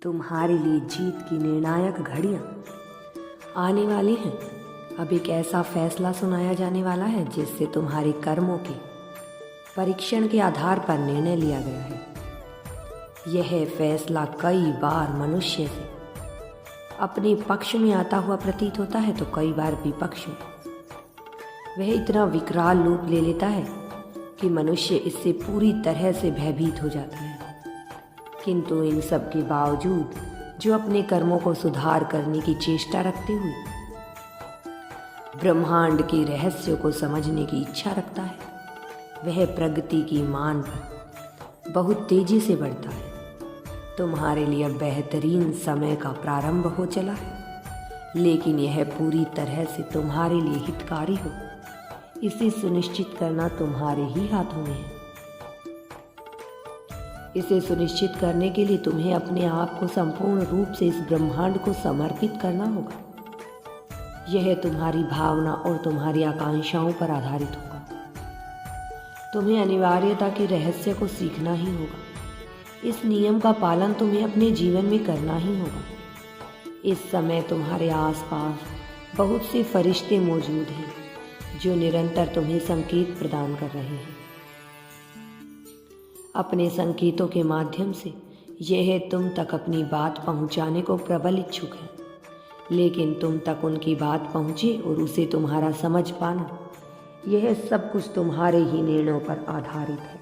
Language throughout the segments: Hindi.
तुम्हारे लिए जीत की निर्णायक घड़ियां आने वाली हैं। अब एक ऐसा फैसला सुनाया जाने वाला है जिससे तुम्हारे कर्मों के परीक्षण के आधार पर निर्णय लिया गया है। यह फैसला कई बार मनुष्य से अपने पक्ष में आता हुआ प्रतीत होता है तो कई बार विपक्ष में। वह इतना विकराल रूप ले लेता है कि मनुष्य इससे पूरी तरह से भयभीत हो जाता है। किंतु इन सब के बावजूद जो अपने कर्मों को सुधार करने की चेष्टा रखते हुए ब्रह्मांड के रहस्यों को समझने की इच्छा रखता है, वह प्रगति की मान पर बहुत तेजी से बढ़ता है। तुम्हारे लिए बेहतरीन समय का प्रारंभ हो चला है, लेकिन यह पूरी तरह से तुम्हारे लिए हितकारी हो, इसे सुनिश्चित करना तुम्हारे ही हाथों में है। इसे सुनिश्चित करने के लिए तुम्हें अपने आप को संपूर्ण रूप से इस ब्रह्मांड को समर्पित करना होगा। यह तुम्हारी भावना और तुम्हारी आकांक्षाओं पर आधारित होगा। तुम्हें अनिवार्यता के रहस्य को सीखना ही होगा। इस नियम का पालन तुम्हें अपने जीवन में करना ही होगा। इस समय तुम्हारे आसपास बहुत से फरिश्ते मौजूद हैं जो निरंतर तुम्हें संकेत प्रदान कर रहे हैं। अपने संकेतों के माध्यम से यह तुम तक अपनी बात पहुंचाने को प्रबल इच्छुक है, लेकिन तुम तक उनकी बात पहुंचे और उसे तुम्हारा समझ पाना, यह सब कुछ तुम्हारे ही निर्णयों पर आधारित है।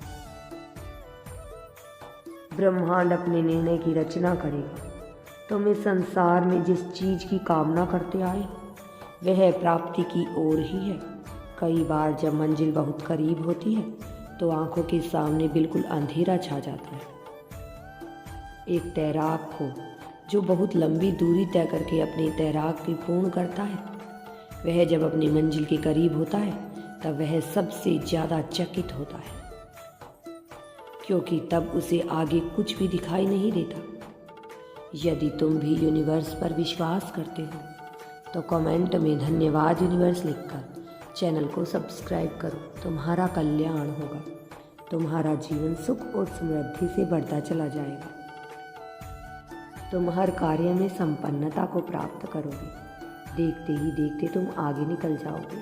ब्रह्मांड अपने निर्णय की रचना करेगा। तुम इस संसार में जिस चीज की कामना करते आए वह प्राप्ति की ओर ही है। कई बार जब मंजिल बहुत करीब होती है तो आंखों के सामने बिल्कुल अंधेरा छा जाता है। एक तैराक को जो बहुत लंबी दूरी तय करके अपनी तैराकी पूर्ण करता है, वह जब अपनी मंजिल के करीब होता है तब वह सबसे ज़्यादा चकित होता है, क्योंकि तब उसे आगे कुछ भी दिखाई नहीं देता। यदि तुम भी यूनिवर्स पर विश्वास करते हो तो कमेंट में धन्यवाद यूनिवर्स लिखकर चैनल को सब्सक्राइब करो। तुम्हारा कल्याण होगा। तुम्हारा जीवन सुख और समृद्धि से बढ़ता चला जाएगा। तुम हर कार्य में संपन्नता को प्राप्त करोगे। देखते ही देखते तुम आगे निकल जाओगे।